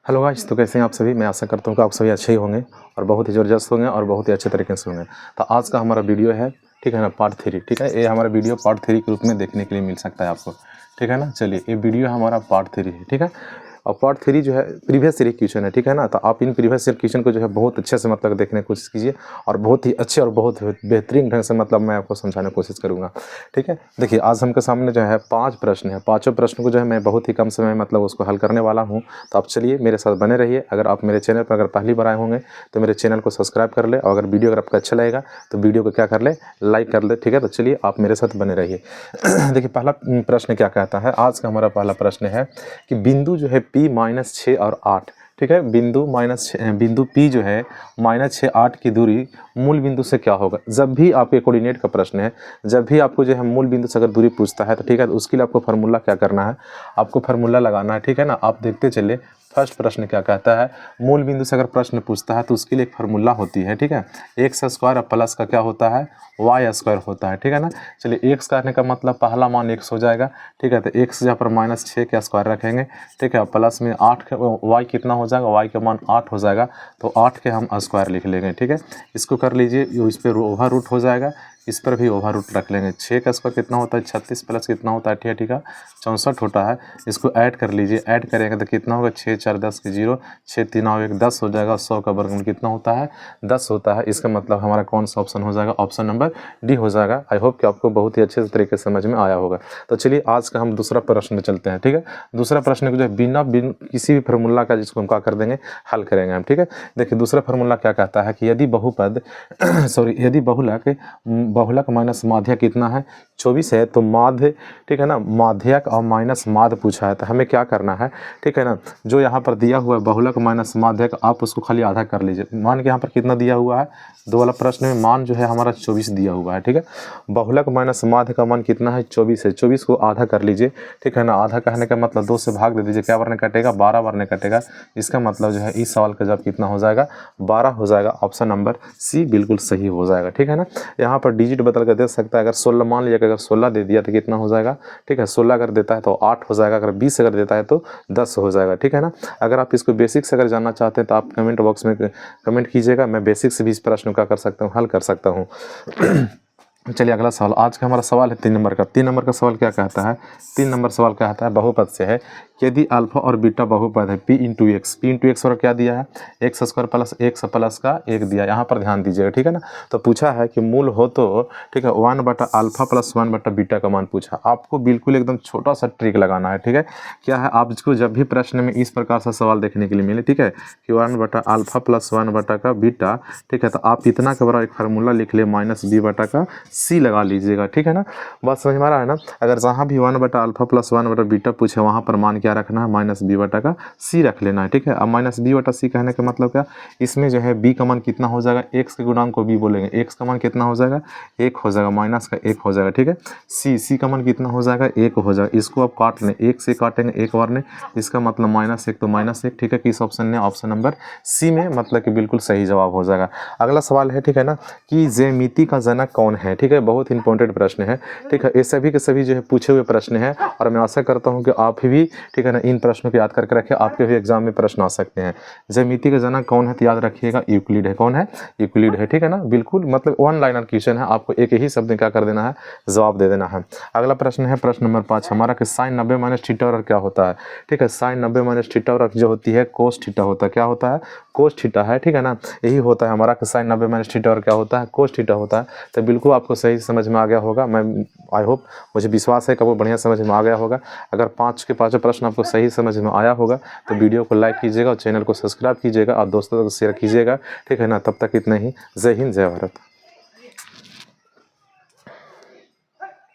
Hello guys, तो कैसे हैं आप सभी। मैं आशा करता हूँ कि आप सभी अच्छे ही होंगे और बहुत ही ज़बरदस्त होंगे और बहुत ही अच्छे तरीके से होंगे। तो आज का हमारा वीडियो है, ठीक है ना, पार्ट 3। ठीक है, ये हमारा वीडियो पार्ट 3 के रूप में देखने के लिए मिल सकता है आपको, ठीक है ना। चलिए, ये वीडियो हमारा पार्ट 3 है, ठीक है। और पार्ट 3 जो है प्रीवियस ईयर क्वेश्चन है, ठीक है ना। तो आप इन प्रीवियस ईयर क्वेश्चन को जो है बहुत अच्छे से मतलब देखने की कोशिश कीजिए और बहुत ही अच्छे और बहुत बेहतरीन ढंग से मतलब मैं आपको समझाने की कोशिश करूँगा, ठीक है। देखिए, आज हमके सामने जो है 5 प्रश्न है। पाँचों प्रश्न को जो है मैं बहुत ही कम समय में मतलब उसको हल करने वाला हूँ। तो आप चलिए मेरे साथ बने रहिए। अगर आप मेरे चैनल पर अगर पहली बार आए होंगे तो मेरे चैनल को सब्सक्राइब कर ले, और अगर वीडियो अगर आपको अच्छा लगेगा तो वीडियो को क्या कर ले, लाइक कर ले, ठीक है। तो चलिए आप मेरे साथ बने रहिए। देखिए, पहला प्रश्न क्या कहता है। आज का हमारा पहला प्रश्न है कि बिंदु जो है P-6 और 8, ठीक है। बिंदु P जो है -6 8 की दूरी मूल बिंदु से क्या होगा। जब भी आपके कोऑर्डिनेट का प्रश्न है, जब भी आपको जो है मूल बिंदु से अगर दूरी पूछता है तो ठीक है, तो उसके लिए आपको फार्मूला क्या करना है, आपको फार्मूला लगाना है, ठीक है ना। आप देखते चले फर्स्ट प्रश्न क्या कहता है। मूल बिंदु से अगर प्रश्न पूछता है तो उसके लिए एक फार्मूला होती है, ठीक है। एक्स स्क्वायर और प्लस का क्या होता है, वाई स्क्वायर होता है, ठीक है ना। चलिए, एक्स करने का मतलब पहला मान एक्स हो जाएगा, ठीक है। तो एक्स यहाँ पर -6 का स्क्वायर रखेंगे, ठीक है। प्लस में 8 का वाई कितना हो जाएगा, वाई का मान 8 हो जाएगा, तो 8 के हम स्क्वायर लिख लेंगे, ठीक है। इसको कर लीजिए, इस पर ओवर रूट हो जाएगा, इस पर भी ओवर रूट रख लेंगे। 6 का स्क्वायर कितना होता है, 36 प्लस कितना होता है, ठीक है 64 होता है। इसको ऐड कर लीजिए, ऐड करेंगे तो कितना होगा, 6 4 10 के 0, 6 3 9 1 10 हो जाएगा। 100 का वर्गमूल कितना होता है, 10 होता है। इसका मतलब हमारा कौन सा ऑप्शन हो जाएगा, ऑप्शन नंबर डी हो जाएगा। आई होप कि आपको बहुत ही अच्छे तरीके से समझ में आया होगा। तो चलिए आज का हम दूसरा प्रश्न में चलते हैं, ठीक है। दूसरा प्रश्न को जो है बिना किसी भी फार्मूला का जिसको हम क्या कर देंगे, हल करेंगे हम, ठीक है। देखिए, दूसरा फार्मूला क्या कहता है कि यदि बहुपद यदि बहुलक माइनस माध्यक कितना है, 24 है, तो माध्य, ठीक है ना, माध्यक और माइनस माध्य पूछा है। तो हमें क्या करना है, ठीक है ना। जो यहाँ पर दिया हुआ है बहुलक माइनस माध्यक, आप उसको खाली आधा कर लीजिए। मान के यहाँ पर कितना दिया हुआ है, दो वाला प्रश्न में मान जो है हमारा 24 दिया हुआ है, ठीक है। बहुलक माइनस माध्य का मान कितना है, 24 है। 24 को आधा कर लीजिए, ठीक है ना। आधा कहने का मतलब 2 से भाग दे दीजिए, क्या बार कटेगा, 12 बार कटेगा। इसका मतलब जो है इस सवाल का जवाब कितना हो जाएगा, 12 हो जाएगा। ऑप्शन नंबर सी बिल्कुल सही हो जाएगा, ठीक है ना। यहाँ पर डिजिट बदल कर दे सकता है। अगर 16 मान लिया, अगर 16 दे दिया तो कितना हो जाएगा, ठीक है। 16 अगर देता है तो 8 हो जाएगा, अगर 20 अगर देता है तो 10 हो जाएगा, ठीक है ना। अगर आप इसको बेसिक से अगर जानना चाहते हैं तो आप कमेंट बॉक्स में कमेंट कीजिएगा, मैं बेसिक से भी इस प्रश्न का कर सकता हूँ, हल कर सकता हूँ। चलिए, अगला सवाल। आज का हमारा सवाल है 3 नंबर का। 3 नंबर का सवाल क्या कहता है, 3 नंबर सवाल कहता है बहुपद से है यदि अल्फा और बीटा बहुपद है P इंटू एक्स और क्या दिया है, x square plus x plus का 1 दिया। यहाँ पर ध्यान दीजिएगा, ठीक है ना। तो पूछा है कि मूल हो तो, ठीक है, 1/अल्फा प्लस 1/बीटा का मान पूछा। आपको बिल्कुल एकदम छोटा सा ट्रिक लगाना है, ठीक है। क्या है, आप इसको जब भी प्रश्न में इस प्रकार से सवाल देखने के लिए मिले, ठीक है, कि 1/अल्फा प्लस 1/बीटा, ठीक है, तो आप इतना का बड़ा एक फार्मूला लिख ले, -b/c लगा लीजिएगा, ठीक है ना। बात समझ में आ रहा है ना। अगर जहाँ भी 1/अल्फा प्लस 1/बीटा पूछे वहाँ पर मान क्या रखना है, -b/c रख लेना है, ठीक है। अब -b/c कहने का मतलब क्या, इसमें जो है b का मान कितना हो जाएगा, x के गुणांक को b बोलेंगे, x का मान कितना हो जाएगा, 1 हो जाएगा, माइनस का 1 हो जाएगा, ठीक है। c का मान कितना हो जाएगा, 1 हो जाएगा। इसको आप काट लें, 1 से काटेंगे 1 बार ने, इसका मतलब -1 तो -1, ठीक है। किस ऑप्शन ने, ऑप्शन नंबर सी में, मतलब कि बिल्कुल सही जवाब हो जाएगा। अगला सवाल है, ठीक है ना, कि ज्यामिति का जनक कौन है, ठीक है। बहुत इंपॉर्टेंट प्रश्न है, ठीक है। ये सभी के सभी जो है पूछे हुए प्रश्न है और मैं आशा करता हूँ कि आप भी, ठीक है ना, इन प्रश्नों को याद करके रखें, आपके भी एग्जाम में प्रश्न आ सकते हैं। ज्यामिति का जनक कौन है तो याद रखिएगा, यूक्लिड है। कौन है, यूक्लिड है, ठीक है ना। बिल्कुल मतलब 1 लाइनर क्वेश्चन है, आपको एक ही शब्द में क्या कर देना है, जवाब दे देना है। अगला प्रश्न है प्रश्न नंबर 5 हमारा कि sin 90 - थीटा और क्या होता है, ठीक है। sin 90 - थीटा और जो होती है कोस थीटा होता है, क्या होता है, कोस थीटा है, ठीक है ना। यही होता है हमारा कि sin 90 - थीटा और क्या होता है, कोस थीटा होता है। तो बिल्कुल आपको सही समझ में आ गया होगा। मैं आई होप, मुझे विश्वास है कि आपको बढ़िया समझ में आ गया होगा। अगर 5 के 5 प्रश्न आपको सही समझ में आया होगा तो वीडियो को लाइक कीजिएगा और चैनल को सब्सक्राइब कीजिएगा और दोस्तों को शेयर कीजिएगा, ठीक है ना। तब तक इतना ही। जय हिंद, जय भारत।